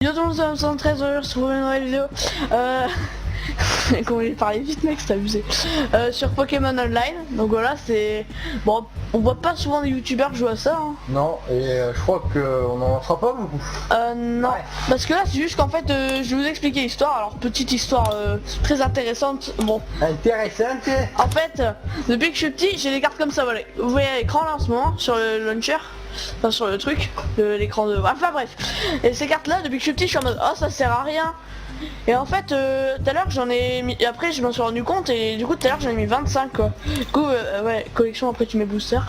Yo tout le monde, c'est 73 heures, je trouve une nouvelle vidéo. Comment j'ai parlé vite mec, c'est abusé. Sur Pokémon Online, donc voilà, c'est... Bon, on voit pas souvent des youtubeurs jouer à ça. Hein. Non, et je crois qu'on en fera pas beaucoup. Non, ouais. Parce que là c'est juste qu'en fait, je vais vous expliquer l'histoire. Alors, petite histoire très intéressante. Bon. Intéressante. En fait, depuis que je suis petit, j'ai des cartes comme ça, voilà. Vous voyez l'écran là en ce moment, sur le launcher. Enfin sur le truc, l'écran de... Enfin bref. Et ces cartes là, depuis que je suis petit, je suis en mode, oh ça sert à rien. Et en fait, tout à l'heure j'en ai mis... Et après je m'en suis rendu compte et du coup tout à l'heure j'en ai mis 25 quoi. Du coup, ouais, collection, après tu mets booster.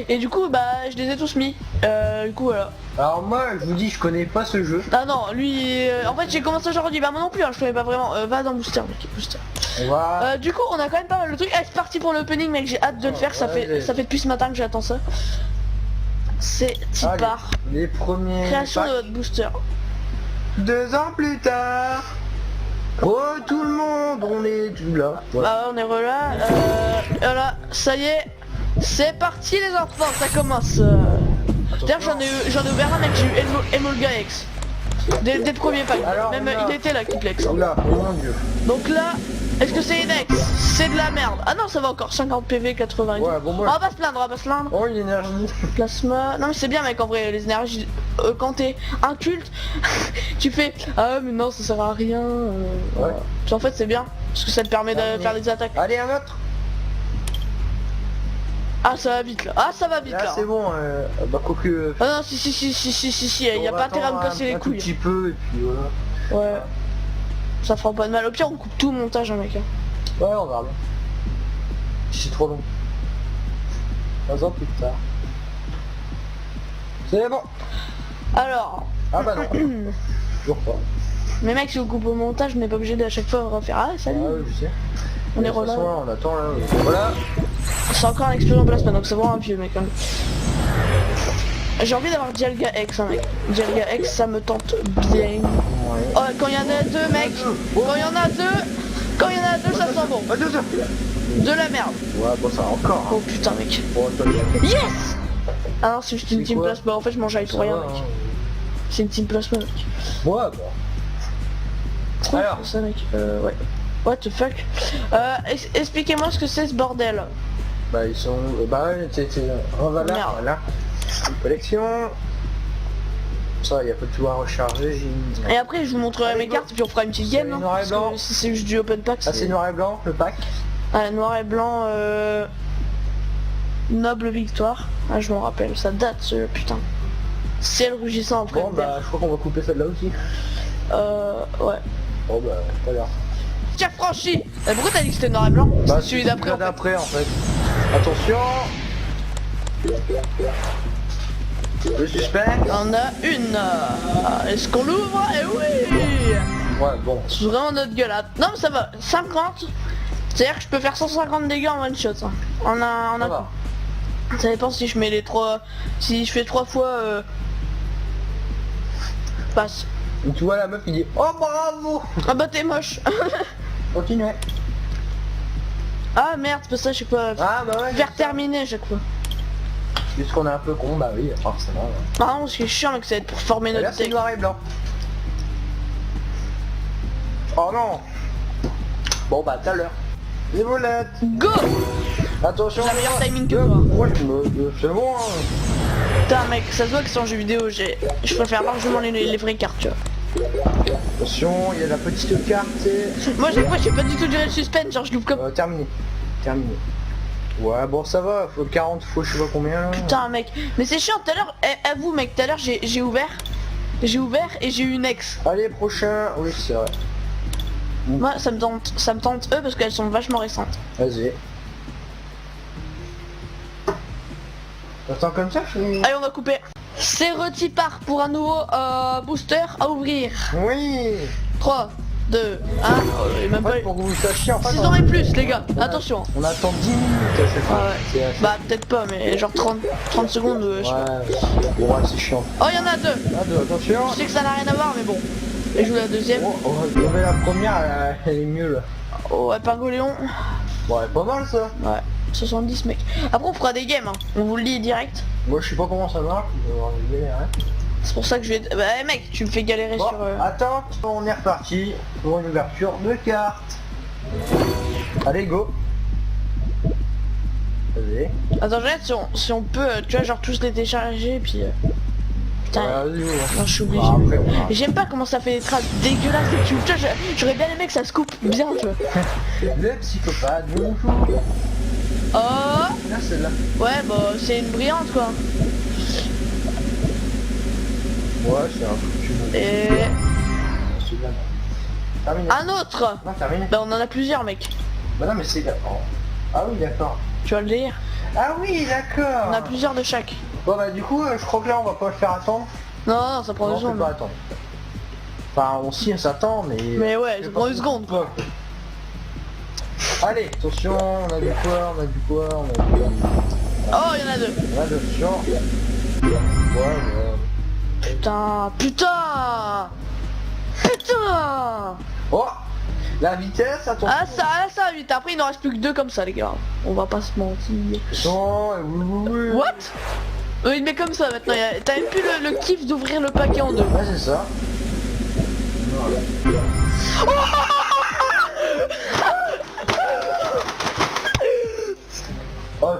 Et du coup, bah je les ai tous mis. Du coup voilà. Alors moi, je vous dis, je connais pas ce jeu. Ah non, lui... en fait j'ai commencé aujourd'hui, bah moi non plus, hein, je connais pas vraiment. Va dans booster mec, booster. Voilà. Du coup on a quand même pas mal de trucs. Allez, c'est parti pour l'opening mec, j'ai hâte de le faire, ça fait depuis ce matin que j'attends ça. C'est Tipar. Les premiers création de votre booster. 2 ans plus tard. Oh tout le monde, on est tout là. Ouais. Bah on est relà. Voilà, ça y est, c'est parti les enfants, ça commence. D'ailleurs j'en ai ouvert un mec, j'ai eu Emolga X. Dès le premier pack. Alors, même il était là, Kiplex. Là, oh mon dieu. Donc là, est-ce que c'est une X? C'est de la merde. Ah non, ça va encore, 50 PV, 80. Ouais, bon, moi... On va pas se plaindre, on va pas se plaindre. Oh l'énergie. Plasma. Non mais c'est bien mec en vrai, les énergies. Quand t'es un culte, tu fais ah mais non ça sert à rien. Ouais. En fait c'est bien, parce que ça te permet de faire des attaques. Allez un autre. Ah ça va vite là. Ah ça va vite là. Là c'est bon, bah quoique... Ah non si, y a pas intérêt à me casser les couilles. Un petit peu et puis voilà. Ouais. Ça fera pas de mal. Au pire on coupe tout le montage hein, mec. Ouais on verra bien. Si c'est trop long. 3 ans plus tard. C'est bon. Alors. Ah bah non. Toujours pas. Mais mec si on coupe au montage, on n'est pas obligé de à chaque fois refaire ah salut. Ah oui je sais. On est relâché. On attend là. Voilà. C'est encore un explosion plasma donc c'est vraiment un vieux mec hein. J'ai envie d'avoir Dialga X hein, mec. Dialga X ça me tente bien. Ouais. Oh quand il y en a deux mec. Quand il y en a deux ça sent bon. De la merde. Ouais bon ça encore. Oh putain mec. Bon, yes. Ah non c'est juste une team plasma, en fait je mange avec pour rien mec. Hein. C'est une team plasma mec. Ouais bon. Trop alors ça mec, ouais. What the fuck. Expliquez-moi ce que c'est ce bordel. Bah ils sont... Bah ouais on va là, voilà. Collection. Ça y a pas de tout à recharger. Et après je vous montrerai mes cartes et puis on fera une petite game. Noir et blanc. Si c'est juste du open pack. Ah c'est noir et blanc le pack. Ah noir et blanc noble victoire. Ah je m'en rappelle, ça date ce putain. Ciel rougissant après. Bon bah je crois qu'on va couper celle-là aussi. Ouais. Bon bah tout à l'heure. Tiens franchi. Pourquoi t'as dit que c'était noir et blanc? Bah c'est celui d'après en fait. Attention. Le suspect. On a une. Est-ce qu'on l'ouvre? Eh oui. Ouais bon. C'est vraiment notre gueulade. Non mais ça va. 50. C'est-à-dire que je peux faire 150 dégâts en one shot. Hein. On a. Ça dépend si je mets les 3. Si je fais 3 fois. Passe. Et tu vois la meuf il dit oh bravo. Ah bah t'es moche. Continuez. Ah merde, c'est pas ça, je sais pas. Ah bah ouais. Faire terminer à chaque fois. Puisqu'on est un peu con, bah oui, forcément. Ouais. Ah non, ce qui est chiant mec, ça va être pour former notre deck. Là c'est noir et blanc. Oh non. Bon bah tout à l'heure. Les boulettes. Go. Attention. J'ai la meilleure timing que toi. Moi c'est bon hein. Putain mec, ça se voit que c'est en jeu vidéo, je préfère largement les vraies cartes tu vois. Attention, il y a la petite carte et... Moi chaque fois je sais pas du tout durer le suspense, genre je loupe comme... terminé. Terminé. Ouais bon ça va, faut 40 fois je sais pas combien là. Putain mec, mais c'est chiant tout à l'heure, avoue mec, tout à l'heure j'ai ouvert et j'ai eu une ex. Allez prochain, oui c'est vrai. Moi ça me tente eux parce qu'elles sont vachement récentes. Vas-y. Attends comme ça je... Allez on va couper. C'est Retipar pour un nouveau booster à ouvrir. Oui. 3, 2, 1, même pas... Pour que vous sachiez en fait... 6 ans et plus les gars, attention. On attend 10 minutes à chaque fois. Ah ouais. Bah peut-être pas mais genre 30 secondes je sais pas. Bon ouais c'est chiant. Oh y'en a deux. Ah deux, attention. Je sais que ça n'a rien à voir mais bon. Et je joue la deuxième. Mais la première elle est mieux là. Oh ouais Pingoléon. Ouais pas mal ça. Ouais 70 mec. Après on fera des games hein. On vous le dit direct. Moi je sais pas comment ça marche, on va y aller, hein. C'est pour ça que je vais... Bah mec, tu me fais galérer Bon, sur... attends, on est reparti pour une ouverture de carte. Allez, go. Vas-y. Attends, je regarde si on peut, tu vois, genre tous les télécharger, puis... Putain, Vas-y, non, je suis obligé. Bah, après, on va- Et j'aime pas comment ça fait des traces dégueulasses et tu vois, j'aurais bien aimé que ça se coupe bien, tu vois. Le psychopathe, bonjour. Oh Là, celle-là. ouais, bah c'est une brillante, quoi. Ouais, c'est un truc que tu veux. Et... C'est bien. Terminé. Un autre. Non, terminé. Bah on en a plusieurs, mec. Bah non, mais c'est d'accord. Ah oui, d'accord. Tu vas le lire. Ah oui, d'accord. On a plusieurs de chaque. Bon bah du coup, je crois que là on va pas le faire attendre. Non, non, ça prend Non, deux on peut secondes. pas attendre. Enfin, on s'y s'attend, mais... Mais ouais, ça prend une seconde, quoi. Allez, attention, on a du quoi, on a du quoi, on a du quoi. Oh, il y en a deux. On a de attention. Ouais. Putain, putain. Putain. Oh, la vitesse, attention. Ah ça, vite. Après, il n'en reste plus que deux comme ça, les gars. On va pas se mentir. Attention, oui. What? Oui, il met comme ça maintenant. T'as même plus le kiff d'ouvrir le paquet en deux. Ouais, c'est ça. Oh,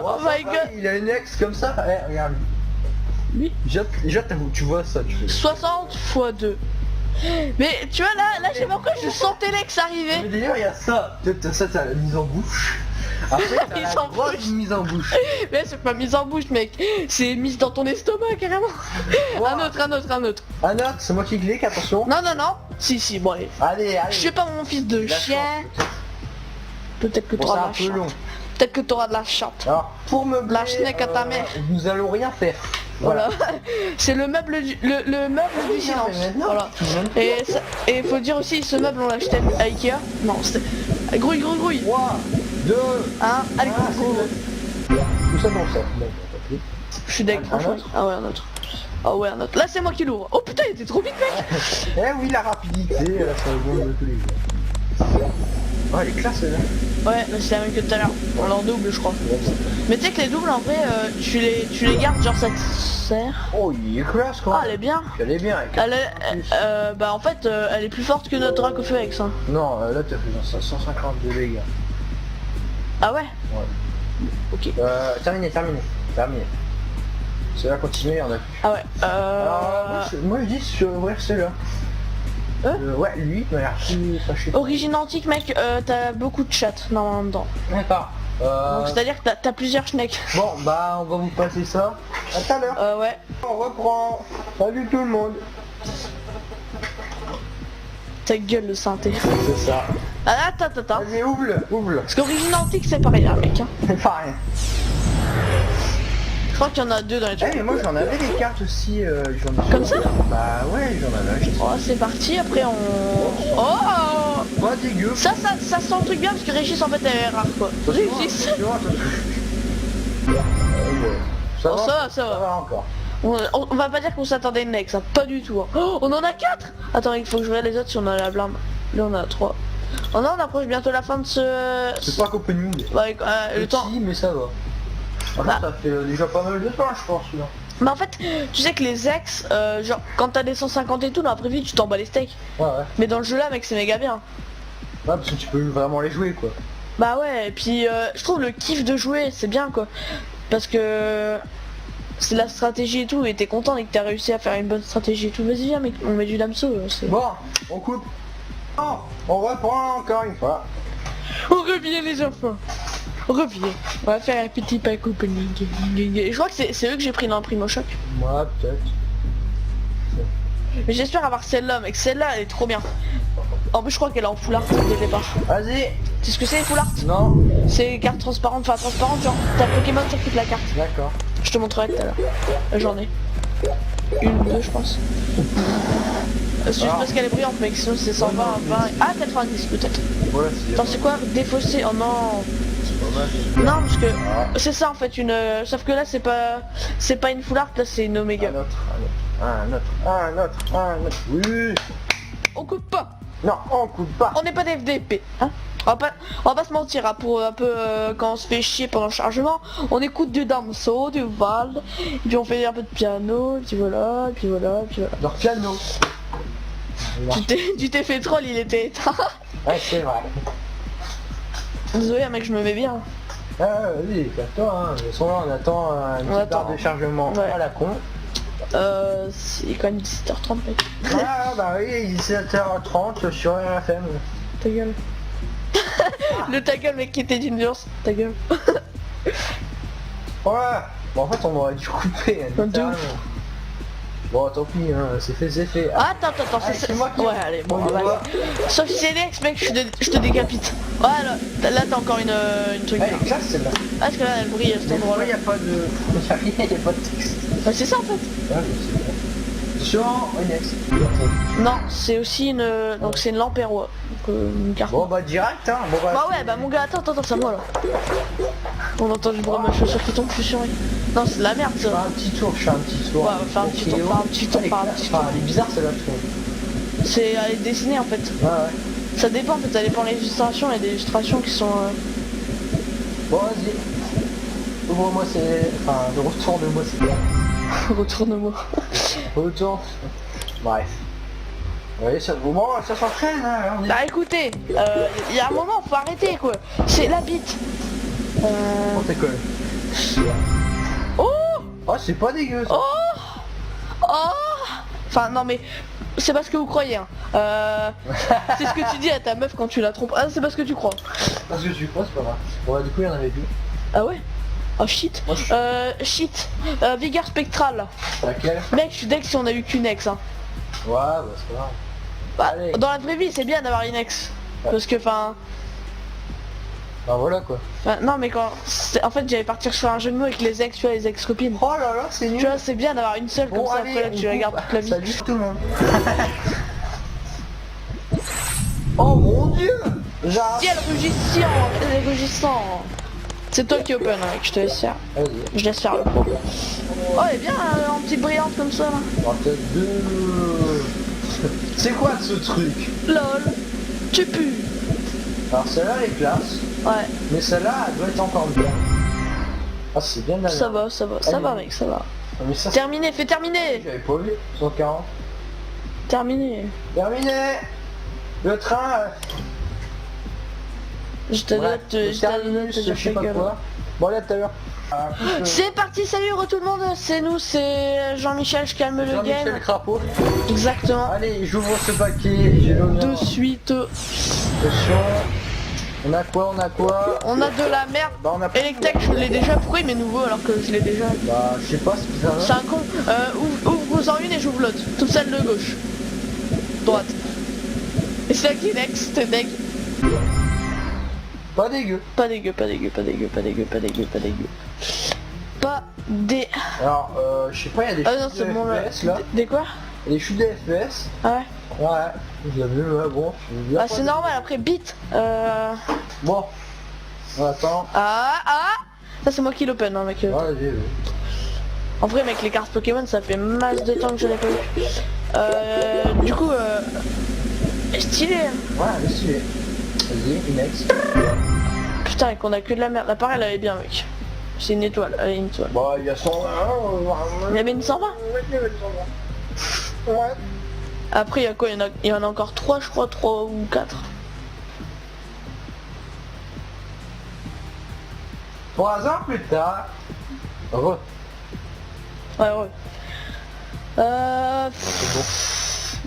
Oh my god. il a une ex comme ça. Eh, regarde. Lui Déjà, tu vois ça, tu fais. 60 x 2. Mais tu vois là, je sais pas pourquoi je sentais l'ex Mais arriver. d'ailleurs, il y a ça. T'as ça, t'as la mise en bouche. Après, t'as Mise la en grosse bouche. mise en bouche. Mais c'est pas mise en bouche, mec. C'est mise dans ton estomac carrément. Wow. Un autre. Ah non, c'est moi qui clique, attention. Non. Si, bon allez. Allez. Je suis pas mon fils de La chien. chance, Peut-être que Bon, t'auras c'est de un la peu chance. long. Peut-être que t'auras de la chance. Alors, pour me La schneck à ta mère. nous allons rien faire. Voilà. C'est le meuble du, le meuble du silence. mais maintenant, Voilà. tu viens de- Et faut dire aussi, ce meuble on l'a acheté à Ikea. Non, c'était... Grouille. 3, 2, Hein. Allez, go. Tout ça dans ça. Je suis d'accord, Un franchement. autre Ah ouais, un autre. Ah ouais, un autre. Là, c'est moi qui l'ouvre. Oh putain, il était trop vite, mec. Eh oui, la rapidité, ça va de tous les jours. Oh, elle est classe, là. Ouais, mais c'est la même que tout à l'heure. On l'en double, je crois. Mais tu sais que les doubles, en vrai, tu les gardes, genre ça te sert. Oh, il est classe, quoi. Ah, elle est bien. Elle est bien. Elle est, bah en fait, elle est plus forte que notre drac au feu avec ça. Non, là, t'as fait dans 150 de dégâts. Ah ouais. Ouais. Ok. Terminé. C'est là, continuer, on a plus. Ah ouais. Alors, moi, je dis sur ouvrir celui-là. Ouais, lui, il m'a l'air plus fâché. Origine antique, mec, t'as beaucoup de chats normalement dedans. D'accord. Donc c'est-à-dire que t'as plusieurs schnecks. Bon, bah, on va vous passer ça. À tout à l'heure. Ouais. On reprend. Salut tout le monde. Ta gueule le synthé. C'est ça. Ah, attends. Vas-y, ouvre-le. Parce qu'origine antique, c'est pareil, hein, mec. Hein. C'est pas rien. Je crois qu'il y en a deux dans les Eh, trucs. mais moi, j'en avais des cartes aussi. J'en ai Comme ça? Bah, ouais, j'en avais acheté. Oh, c'est parti, après on... Oh Pas dégueu. ça sent le truc bien parce que Régis en fait elle est rare quoi. Régis. Ça Oh, va, ça va. encore. On va pas dire qu'on s'attendait à une next, hein. Pas du tout. Hein. Oh, on en a 4. Attends, il faut que je regarde les autres si on a la blinde. Là on a 3. Oh non, on approche bientôt la fin de ce... C'est pas opening. Bah, le temps. Petit, mais ça va. Bah. Ça fait déjà pas mal de temps, je pense. Là. Mais en fait, tu sais que les ex, genre quand t'as des 150 et tout, dans la prévue tu t'en bats les steaks. Ouais. Mais dans le jeu là, mec, c'est méga bien. Ouais, parce que tu peux vraiment les jouer, quoi. Bah ouais, et puis je trouve le kiff de jouer, c'est bien quoi. Parce que c'est la stratégie et tout, et t'es content et que t'as réussi à faire une bonne stratégie et tout. Vas-y viens mec, on met du lamso. Bon, on coupe. Non, on reprend encore une fois. On revient les enfants. On revient. On va faire un petit pack opening. Je crois que c'est eux que j'ai pris dans le Primo Choc. Moi, peut-être. Mais j'espère avoir celle-là, mec. Celle-là, elle est trop bien. En plus, je crois qu'elle est en full art dès le départ. Vas-y. Tu sais ce que c'est, les full art? Non. C'est carte transparente, enfin transparente, genre t'as Pokémon sur toute la carte. D'accord. Je te montrerai tout à l'heure. J'en ai. Une ou deux, je pense. C'est juste parce qu'elle est brillante, mec. Sinon, c'est 120, 20. Ah, 90 peut-être. Voilà, c'est Attends, c'est quoi? Défaussé. Oh non. pas mal. Non, parce que c'est ça en fait une. Sauf que là, c'est pas une full art, là, c'est une Omega. Un autre. Oui. On coupe pas. Non, on coupe pas. On n'est pas des FDP, hein. On va pas se mentir, hein, pour un peu quand on se fait chier pendant le chargement, on écoute du Damso, du Vald, et puis on fait un peu de piano, et puis voilà, et puis voilà, et puis voilà. Leur piano. Tu t'es fait troll, il était éteint. Ouais, c'est vrai. Désolé mec, je me mets bien. Ah vas-y, calme-toi, hein. De toute façon, là, on attend une petite barre de chargement à la con. C'est quand même 17h30 mec. Ah bah oui, il est 17h30 sur RFM. Ta gueule. Le ta gueule mec qui était d'une violence. Ta gueule. Ouais. Bon en fait on aurait dû couper. Hein, bon tant pis, hein, c'est fait, c'est fait. Ah, attends, c'est moi qui... Ouais allez, bon, sauf si c'est Nex mec, je te décapite. Ouais là t'as encore une truc. Elle est classe celle-là. Ah parce que là elle brille à cet endroit là. Il n'y a pas de... Il y a pas de texte. Bah c'est ça en fait. Ouais, attention, Nex. Non, c'est aussi une... Donc c'est une lampe roi. Donc une carte. Bon bah direct hein. Bon, Bah ouais, bah mon gars, attends, c'est à moi là. On entend du bruit de ma chaussure qui tombe, je suis sûr. Non, c'est de la merde ça. Je fais un petit tour, Ouais, on va faire un petit tour, Elle est bizarre celle-là je trouve. Elle est dessinée en fait. Ouais ouais. Ça dépend en fait, ça dépend de l'illustration, il y a des illustrations qui sont... Bon vas-y. Ouvre-moi c'est... Enfin, retourne-moi c'est bien. Retourne-moi. Retourne. Bref. Oui, ça, bon, ça s'entraîne hein. On est... Bah écoutez, il y a un moment, faut arrêter quoi. C'est la bite. On t'écolle. Oh. Oh, c'est pas dégueu ça. Oh. Enfin non mais... C'est pas ce que vous croyez hein. C'est ce que tu dis à ta meuf quand tu la trompes. Ah c'est pas ce que tu crois. Parce que tu crois, c'est pas grave. Bon bah, du coup il y en avait deux. Ah ouais. Oh shit. Moi, Shit. Vigueur spectrale. Laquelle? Mec je suis deck si on a eu qu'une ex hein. Ouais bah c'est pas grave. Bah, Allez. dans la vraie vie c'est bien d'avoir une ex. Ouais. Parce que enfin... Bah voilà quoi. Non mais quand... En fait j'allais partir sur un jeu de mots avec les ex, tu vois, les ex-copines. Oh là là, c'est nul. Tu vois, c'est bien d'avoir une seule Bon, comme ça, allez, après là tu la gardes toute la vie. Salut tout le monde. Oh mon dieu. Ciel rugissant. C'est toi qui open mec, je te laisse faire. Vas-y. Je laisse faire le pro. Oh elle est bien en petite brillante comme ça là. On va peut-être deux... C'est quoi ce truc? Lol. Tu pues. Alors celle-là elle est classe. Ouais. Mais celle-là elle doit être encore bien. Ah c'est bien Ça va mec, ça va. Non, mais ça, Terminé, fais terminer. j'avais pas vu. 140. Terminé. Terminé. Le train. Je te Bref, note, le terminus, je sais pas quoi. Bon allez à tout à l'heure. C'est parti, salut re tout le monde, c'est nous, c'est Jean-Michel, je calme le Jean-Michel game. Crapaud. Exactement. Allez, j'ouvre ce paquet, j'ai l'honneur. De suite. Attention. On a quoi? On a de la merde. Bah on a pas... Electek, je l'ai déjà. Pourquoi il m'est nouveau alors que je l'ai déjà? Bah je sais pas, c'est bizarre. C'est un con. Ouvre-en une et j'ouvre l'autre. Toute celle de gauche. Droite. Et c'est là qui est next, c'était deg. Pas dégueu. Pas dégueu. Pas des... Alors je sais pas, il y a des Ah non, chutes c'est de bon là. FPS là. Des quoi? Il y a des chutes de FPS. Ah ouais. Ouais. J'ai vu, ouais, bon. Ah c'est normal, après beat. Bon. On attend. Ça c'est moi qui l'open hein mec. Ouais, j'ai vu. En vrai mec les cartes Pokémon ça fait masse de temps que je l'ai pas eu. Du coup stylé hein. Ouais, elle est stylée. Vas-y, next. Putain et qu'on a que de la merde. L'appareil elle est bien mec. C'est une étoile, elle est une étoile. Bon, il y a 120. Il y avait une 120. Ouais. Après il y a quoi? Il y en a encore 3 je crois, 3 ou 4. 3 ans plus tard. Heureux. Ouais ouais. C'est bon.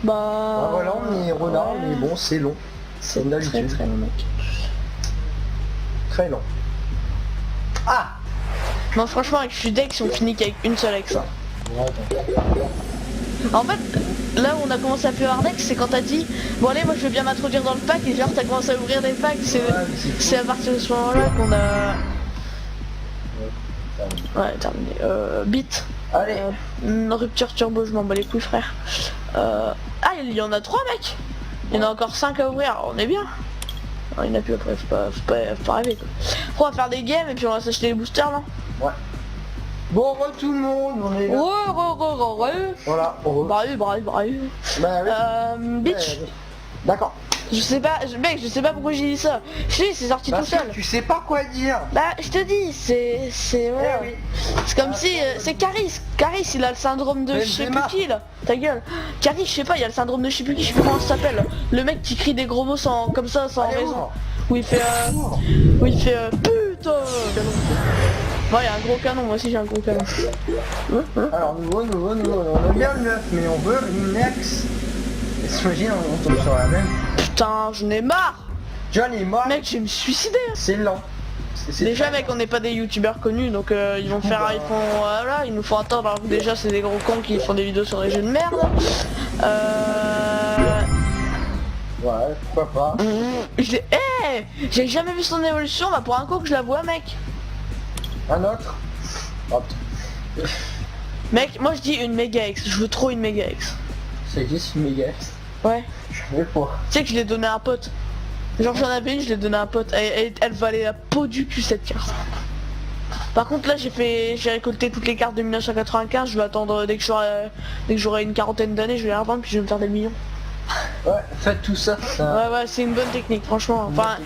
Bah... Ah, voilà, on est renard, ouais. mais bon, c'est long. C'est comme d'habitude. très long mec. Très long. Ah. Non franchement avec je suis deck si on finit qu'avec une seule ex. Hein. Ouais, En fait, là où on a commencé à plus avoir deck, c'est quand t'as dit bon allez moi je veux bien m'introduire dans le pack et genre t'as commencé à ouvrir des packs, c'est à partir de ce moment là qu'on a... Ouais terminé. Beat. Allez. Une rupture turbo, je m'en bats les couilles frère. Ah il y en a 3 mecs. Il y en a encore 5 à ouvrir, alors on est bien. Non, il n'y en a plus après, faut pas rêver quoi. On va faire des games et puis on va s'acheter les boosters là. Ouais. Bon, re tout le monde, on est là. Ouais. Voilà, on re. Bravo. Bah oui. Bitch. D'accord. Je sais pas, mec, je sais pas pourquoi j'ai dit ça. Je te dis, c'est sorti tout Parce que seul. tu sais pas quoi dire. Bah, je te dis, c'est ouais. Eh oui. C'est comme si c'est Caris. Caris, il a le syndrome de je sais plus Benzema. qui là. Ta gueule. Caris, je sais pas, il a le syndrome de je sais plus qui, je sais plus comment ça s'appelle. Le mec qui crie des gros mots sans comme ça, sans Allez, raison. ouvre. Où il fait Ouvre. où il fait putain. Ouais, il y a un gros canon, moi aussi j'ai un gros canon. Alors nouveau, on aime bien le 9, mais on veut une ex. Et s'imagine on tombe sur la même. Putain, j'en ai marre. John est mort. Mec, je vais me suicider. C'est lent. Déjà mec, on n'est pas des youtubeurs connus, donc ils vont faire, ils font, voilà, ils nous font attendre. Alors que déjà c'est des gros cons qui font des vidéos sur des jeux de merde. Ouais, pourquoi pas. J'ai jamais vu son évolution, bah pour un coup que je la vois mec. Un autre. Hop. Mec, moi je dis une méga X, je veux trop une méga X. Ça existe une méga. Ouais. Je vais pas. Tu sais que je l'ai donné à un pote. Genre j'en avais une, je l'ai donné à un pote. Elle valait la peau du cul cette carte. Par contre là j'ai récolté toutes les cartes de 1995, je vais attendre dès que j'aurai une quarantaine d'années, je vais les revendre puis je vais me faire des millions. Ouais, faites tout ça. Ouais, c'est une bonne technique franchement. Enfin,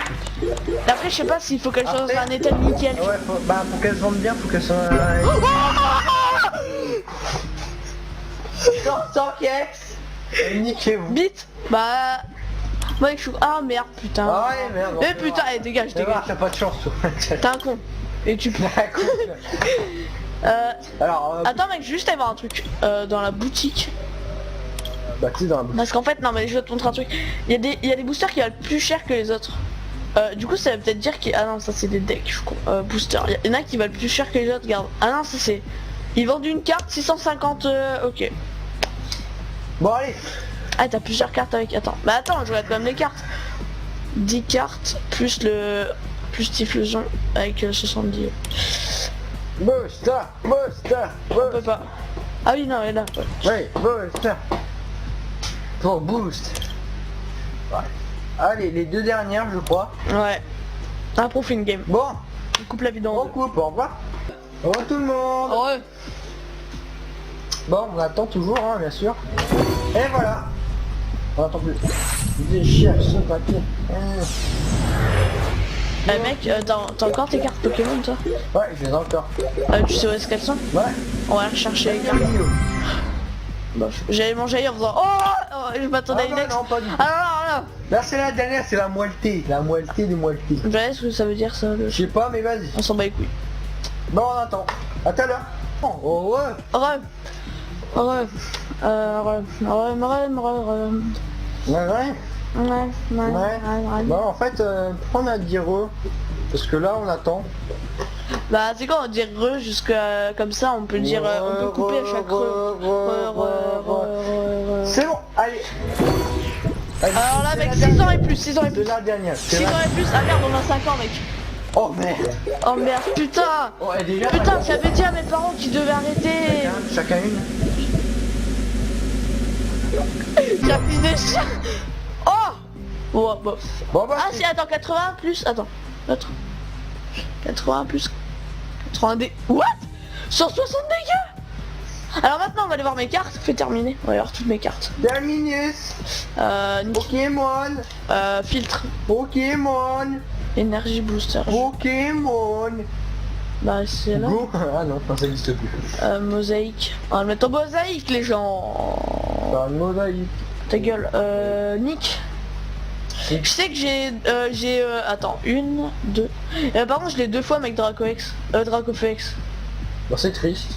après je sais pas s'il faut qu'elle soit dans un état nickel. Ouais, bah pour qu'elle se vende bien, faut qu'elle soit... Sans Kex. Niquez-vous. Bite. Bah... Moi je suis... Ah merde putain. Ah ouais, merde. Eh putain, dégage, dégage. T'as pas de chance. T'es un con. Et tu peux... Alors... Attends mec, juste aller voir un truc. Dans la boutique. Bah tu sais dans la boutique. Parce qu'en fait, non mais je vais te montrer un truc. Il y a des boosters qui valent plus cher que les autres. Du coup ça veut peut-être dire qu'il... Ah non, ça c'est des decks, je crois. Boosters. Il y en a qui valent plus cher que les autres, regarde. Ah non, ça c'est... Ils vendent une carte 650... Ok. Bon allez. Ah t'as plusieurs cartes avec... Attends. Bah attends, je regarde quand même les cartes. 10 cartes plus le... Plus Typhlosion avec 70. Booster. On peut pas. Ah oui, non, elle est là. Ouais. Ouais, booster. Pour boost. Ouais. Allez, les deux dernières je crois. Ouais. Un profit une game. Bon, On coupe la vidéo on en deux. coupe, au revoir. Au revoir tout le monde. Ouais. Bon, on attend toujours, hein, bien sûr. Et voilà. On attend plus. Des chiens, ce papier. Mec, t'as encore tes cartes Pokémon toi? Ouais, je les ai encore. Tu sais où est-ce qu'elles sont? Ouais. On va rechercher les cartes. J'allais manger ailleurs en faisant oh, je m'attendais à une ex. Non, pas du tout. Alors là. Là, c'est la dernière, c'est la moitié. La moitié des moitiés. Je sais ce que ça veut dire ça. Je sais pas, mais vas-y. On s'en bat les couilles. Bon, on attend. À tout à l'heure. Oh, ouais. Ouais. Bon, en fait, pourquoi on a dit parce que là, on attend. Bah, c'est quand on dit jusqu'à comme ça, on peut dire, on peut couper à chaque C'est bon, allez. Alors là, mec, 6 ans et plus, 6 ans et plus. C'est la dernière. 6 ans et plus, ah merde, on a 5 ans, mec. Oh merde. Oh merde, putain. Oh, et déjà, Putain, j'avais dit à mes parents qu'ils devaient arrêter. chacun une. J'ai un fils de chien. Oh. Bon. Bon, bah, Ah si, attends, 80 plus, attends. 80 plus 80 dés. What 160 dégâts. Alors maintenant on va aller voir mes cartes. Fait terminer. On va aller voir toutes mes cartes. Terminus. Pokémon. Filtre. Pokémon. Énergie booster. Pokémon. Bah c'est là. Go. Ah non, ça n'existe plus. Mosaïque. On va le mettre en mosaïque les gens. Une mosaïque. Ta gueule. Nick. Je sais que j'ai attends, 1, 2. Par contre je l'ai 2 fois avec Dracofex. Bon, c'est triste.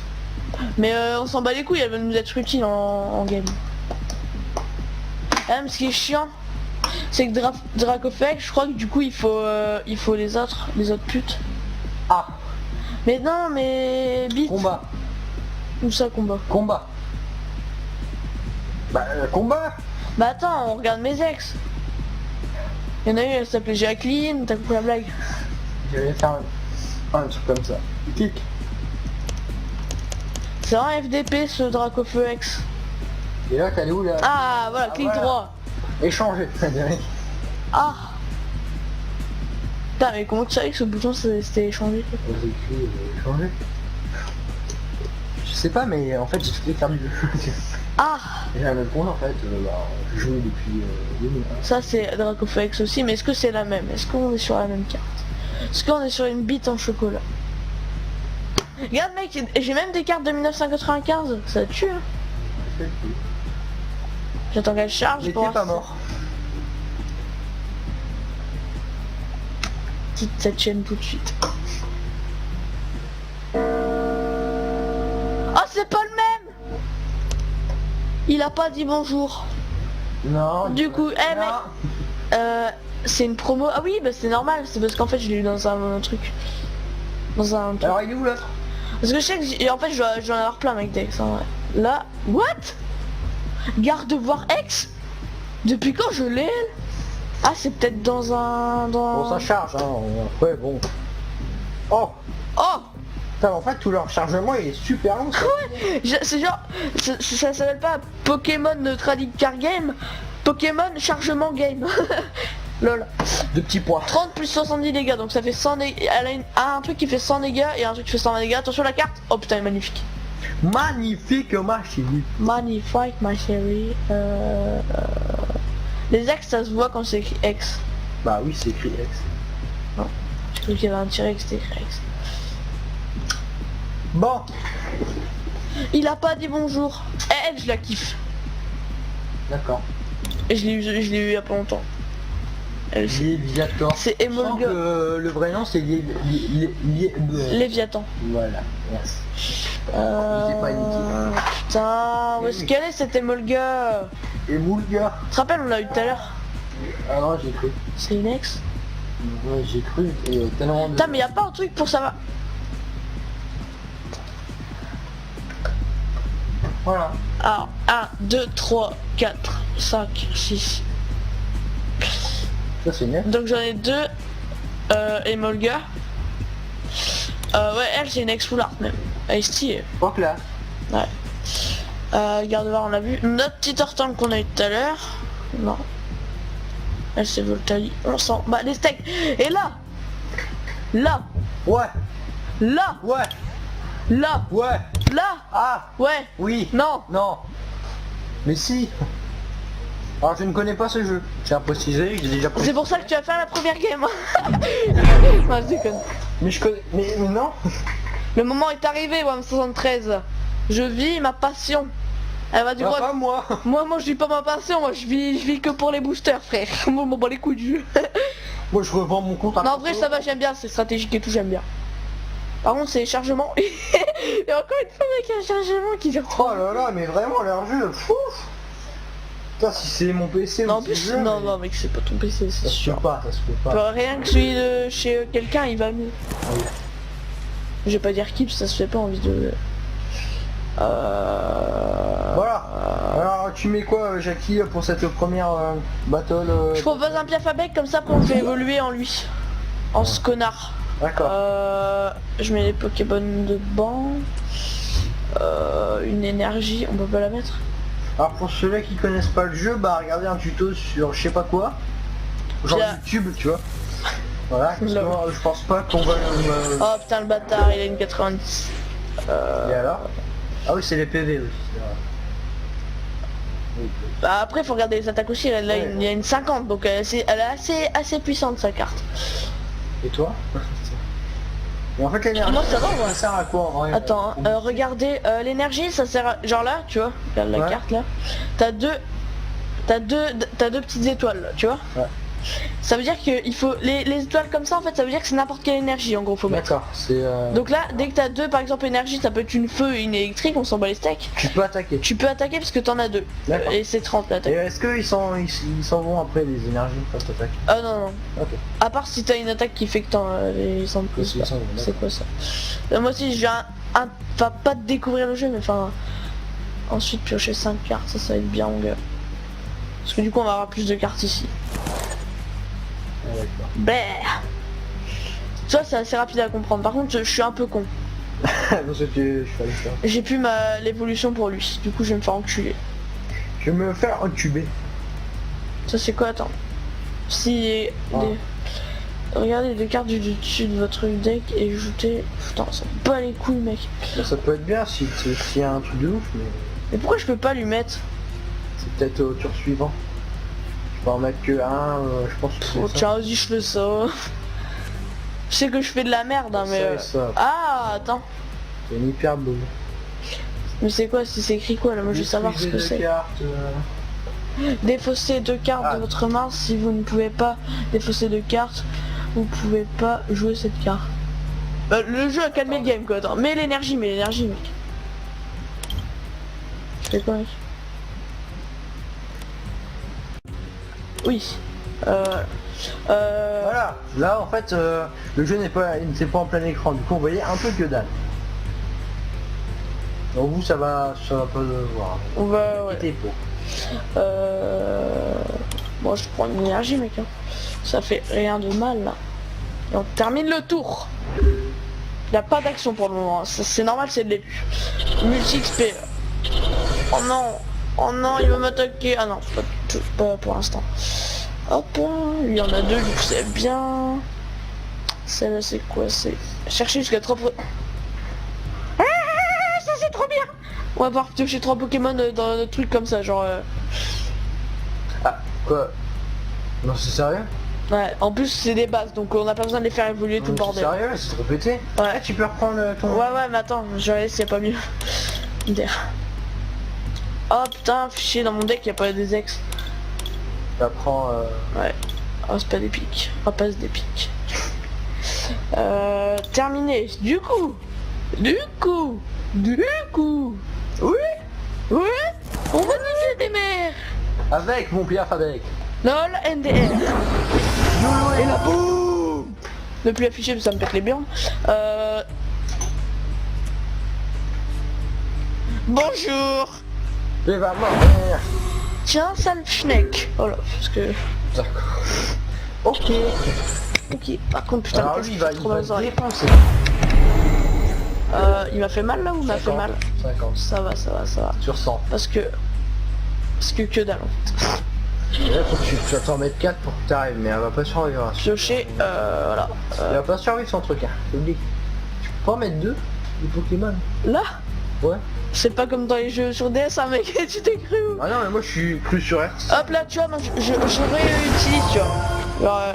Mais on s'en bat les couilles, elle va nous être utile en game. Même ce qui est chiant, c'est que Dracofex, je crois que du coup il faut les autres putes. Ah. Mais non, mais bite. Combat. Où ça combat? Combat. Bah combat. Bah attends, on regarde mes ex. Il y en a une, elle s'appelait Jacqueline, t'as compris la blague? Je vais faire un truc comme ça. Clic. C'est un FDP ce Dracofex. Et là t'allais où là? Ah voilà, clic voilà. droit. Échanger. Ah. Putain mais comment tu savais que ce bouton c'était échangé? Échanger. Je sais pas mais en fait j'ai fait faire du jeu. Ah, J'ai un autre compte en fait, je joue depuis 2001. ça c'est Dracofex aussi, mais est-ce que c'est la même? Est-ce qu'on est sur la même carte? Est-ce qu'on est sur une bite en chocolat? Regarde mec, j'ai même des cartes de 1995, ça tue hein. J'attends qu'elle charge Il pour était voir pas si- mort. Quitte cette chaîne tout de suite. Oh c'est pas le même. Il a pas dit bonjour. Non. Du coup, eh non. mec, c'est une promo. Ah oui, bah c'est normal, c'est parce qu'en fait je l'ai eu dans un truc. Dans un truc. Alors il est où l'autre? Parce que je sais que en fait je dois en avoir plein mec Dex. Hein, ouais. Là, what? Garde voir X? Depuis quand je l'ai? Ah c'est peut-être dans un... Bon ça charge hein, après bon. Oh. Oh. Putain, en fait tout leur chargement il est super long. Ça. C'est genre... ça s'appelle pas Pokémon Trading Card Game. Pokémon Chargement Game. Lol. Deux petits points. 30 plus 70 dégâts, donc ça fait 100 dégâts. Elle a un truc qui fait 100 dégâts et un truc qui fait 120 dégâts. Attention la carte. Oh putain, elle est magnifique. Magnifique ma chérie. Magnifique ma chérie. Les X ça se voit quand c'est écrit X. Bah oui c'est écrit X. Je croyais qu'il y avait un tiret que c'était écrit X. Bon. Il a pas dit bonjour. Elle je la kiffe. D'accord. Et je l'ai eu il y a pas longtemps. Elle aussi. Léviator. C'est Je sens Emolga. que le vrai nom c'est Léviathan. Voilà, merci. J'ai pas indiqué. Putain, où est-ce qu'elle est cette Emolga? Et Moulga. Tu te rappelles on l'a eu tout à l'heure? Ah non j'ai cru. C'est une ex? Ouais j'ai cru. Et tellement de... Putain mais y a pas un truc pour savoir. Voilà. Alors 1, 2, 3, 4, 5, 6. Ça c'est net. Donc j'en ai deux. Emolga. Ouais elle c'est une ex full art même. Elle est stylée. Donc là. Ouais. Gardevoir on l'a vu. Notre petite Hortangle qu'on a eu tout à l'heure. Non. Elle c'est Voltali. On s'en bat les steaks. Et là. Là. Ouais. Là. Ouais. Là. Ouais. Là. Ah. Ouais. Oui. Non. Non. Mais si. Alors je ne connais pas ce jeu. J'ai précisé, j'ai déjà C'est pour ça que tu vas faire la première game. Non, je déconne. Mais je connais. Mais non. Le moment est arrivé, WAM73. Je vis ma passion. Elle va du Ah, droit. pas moi. Moi je vis pas ma passion, moi je vis que pour les boosters frère. Moi m'en bats les couilles du jeu. Moi je revends mon compte à... Non en vrai ça va, j'aime bien, c'est stratégique et tout, j'aime bien. Par contre c'est les chargements. Et encore une fois mec, un chargement qui dure trop. Oh là là, mais vraiment leur jeu, fou. Putain si c'est mon PC Non ou en si plus, je veux, non mais- non mec c'est pas ton PC, c'est Ça se sûr. peut pas, ça se peut pas. Rien que celui de chez quelqu'un il va mieux. Oui. Je vais pas dire qui, parce que ça se fait pas en vidéo. Voilà. Alors tu mets quoi Jackie pour cette première battle Je propose un piaf à bec comme ça pour me faire évoluer en lui. En ce connard. D'accord. Je mets les Pokémon de banc. Une énergie, on peut pas la mettre. Alors pour ceux-là qui connaissent pas le jeu, bah regardez un tuto sur je sais pas quoi. Genre Bien. YouTube, tu vois. Voilà, parce que, Là. je pense pas qu'on va... Oh putain le bâtard, il a une 90. Et alors? Ah oui c'est les PV aussi. c'est vrai. Oui. Bah, après faut regarder les attaques aussi, elle a Ouais. il y a une 50, donc elle est assez puissante sa carte. Et toi? Et en fait l'énergie, Moi, ça va, moi. ça sert à quoi en vrai? Attends, hein, regardez, l'énergie ça sert à... Genre là, tu vois, regarde la Ouais. carte là. T'as deux petites étoiles là, tu vois. Ouais. Ça veut dire que il faut... Les étoiles comme ça en fait, ça veut dire que c'est n'importe quelle énergie en gros faut mettre. D'accord, c'est... Donc là, dès que t'as deux par exemple énergie, ça peut être une feu et une électrique, on s'en bat les steaks. Tu peux attaquer. Tu peux attaquer parce que t'en as deux. D'accord. Et c'est 30 Et l'attaque. est-ce qu'ils s'en vont après les énergies quand t'attaques? Ah non non. Ok. À part si t'as une attaque qui fait que t'en les sens plus. Ils s'en vont, C'est quoi ça? Moi aussi je viens enfin pas de découvrir le jeu mais enfin ensuite piocher 5 cartes, ça va être bien mon gars. Parce que du coup on va avoir plus de cartes ici. Ah, d'accord. Bah. Tu vois c'est assez rapide à comprendre. Par contre je suis un peu con. Dans ce que je fais ça. J'ai plus l'évolution pour lui. Du coup je vais me faire enculer. Je vais me faire entuber. Ça c'est quoi? Attends. Si Ah. regardez les cartes du dessus de votre deck et ajoutez. Putain ça me bat les couilles mec. Bah, ça peut être bien s'il y a un truc de ouf, mais... Mais pourquoi je peux pas lui mettre? C'est peut-être au tour suivant. Je peux en mettre que un, je pense que Oh c'est ça. tiens, vas-y, je fais ça. Je sais que je fais de la merde, hein, mais... Ça et ça. Ah, attends. C'est une hyper boule. Mais c'est quoi? C'est écrit quoi là? Moi je veux savoir ce que c'est. Défausser 2 cartes Ah. de votre main. Si vous ne pouvez pas défausser 2 cartes, vous pouvez pas jouer cette carte. Le jeu a calmé le game quoi. Attends. Mets l'énergie, mec. Je fais quoi mec? Oui. Voilà, là en fait le jeu n'est pas en plein écran, du coup on voyait un peu que dalle. Donc vous ça va pas le voir. On va... Ouais. Quittez pour. Bon je prends une énergie mec. Hein. Ça fait rien de mal là. Et on termine le tour. Il n'y a pas d'action pour le moment. Hein. C'est normal, c'est le début. Multi XP. Oh non. Oh non, il va m'attaquer. Ah non, pas pour l'instant. Hop, il y en a 2, du coup c'est bien. Celle-là c'est quoi? C'est chercher jusqu'à 3... Ah, ça c'est trop bien. On va pouvoir piocher 3 Pokémon dans le truc comme ça, genre... Ah, quoi? Non c'est sérieux? Ouais, en plus c'est des bases, donc on n'a pas besoin de les faire évoluer tout le Non, bordel. Sérieux? C'est trop pété? Ouais. Tu peux reprendre ton... Ouais, mais attends, je vais aller s'il n'y a pas mieux. Oh putain, fichier dans mon deck, il n'y a pas des ex. T'apprends... Ouais. Oh, c'est pas des pics. On va passer des pics. Terminé. Du coup. Oui. On va niquer des mers. Avec mon Pierre avec. LOL NDR. Et la boum. Ne plus afficher parce que ça me pète les burnes. Bonjour. Et va mourir. Tiens, sale schneck. Oh là, parce que... D'accord. Ok. Ok, par contre, putain, Alors qu'est-ce lui qu'il il fait trop dans les va oreilles. défoncer. Il m'a fait mal là ou il m'a fait 50, mal? 50. Ça va. Sur 100. Parce que que dalle en fait. Et là faut que tu vas t'en mettre 4 pour que t'arrives, mais elle va pas survivre. Hein. Piocher, voilà. Elle va pas survivre son truc, hein. Oublie. Tu peux pas en mettre 2 des Pokémon? Là, Ouais. c'est pas comme dans les jeux sur DS, hein, mec, tu t'es cru où? Ah non mais moi je suis plus sur R. Hop là, tu vois, moi je réutilise, tu vois. Genre,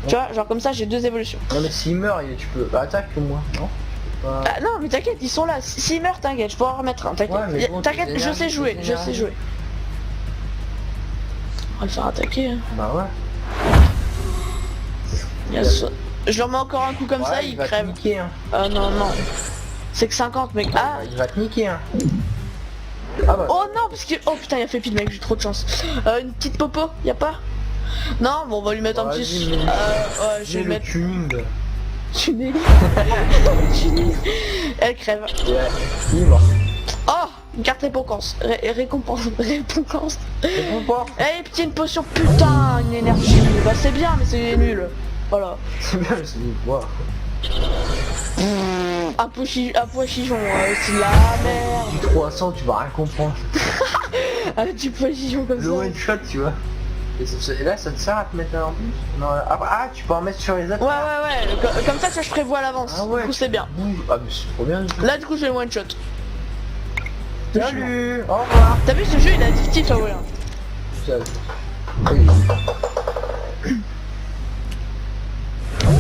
tu vois, genre comme ça j'ai 2 évolutions. Non mais s'il meurt, tu peux... Bah, attaque ou moi, non? Tu peux pas... Ah non, mais t'inquiète, ils sont là. S'ils meurent, t'inquiète, je peux en remettre un, t'inquiète. Ouais, mais bon, T'inquiète, tes je sais énergies, jouer, tes je sais énergies. jouer. On va le faire attaquer. Hein. Bah ouais. Yes. Je leur mets encore un coup comme ça, il il va te crève. niquer, hein. Ah non, c'est que 50 mec. Ah Il va te niquer, hein. Ah bah. oh non, parce que... Oh putain, il a fait pile mec, j'ai trop de chance. Une petite popo, y a pas? Non, bon on va lui mettre un Vas-y, petit... mais- ouais, je vais J'ai lui le mettre... tuning. Tuning. Tuning. Elle crève. Ouais, il est mort. Oh, une carte récompense. Récompense. Récompense. C'est bon pas. Eh putain, une potion, putain, une énergie. Bah c'est bien, mais c'est nul. Voilà. C'est bien, c'est du bois. Un pois chichon, c'est de la merde. Du 300, tu vas rien comprendre. Un petit pois chichon comme Le ça. one shot, tu vois. Et là, ça te sert à te mettre en plus? Non, tu peux en mettre sur les autres. Ouais. Comme ça, tu vois, je prévois à l'avance. Ah ouais. Du coup, c'est bien. Ah mais c'est trop bien. Là, du coup, je fais one shot. Salut. Au revoir. T'as vu, ce jeu, il est addictif, ah ouais.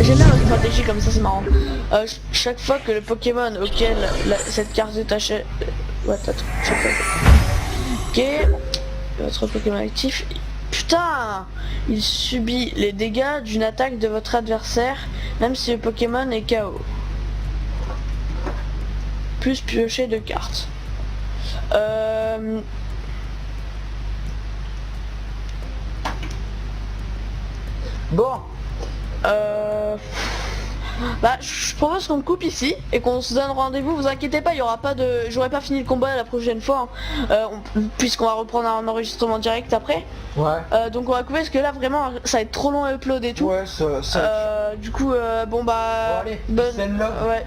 J'aime bien la stratégie comme ça, c'est marrant. Chaque fois que le Pokémon auquel cette carte est attachée... Ouais, attends, chaque fois. Ok, votre Pokémon actif... Putain, il subit les dégâts d'une attaque de votre adversaire, même si le Pokémon est KO. Plus piocher de cartes. Bon. Bah je propose qu'on coupe ici et qu'on se donne rendez-vous, vous inquiétez pas, il y aura pas de... J'aurai pas fini le combat la prochaine fois, hein. Puisqu'on va reprendre un enregistrement direct après. Ouais. Donc on va couper parce que là vraiment ça va être trop long à upload et tout. Ouais, ça... Du coup bon bah... Bon, allez, bonne... celle-là. Ouais.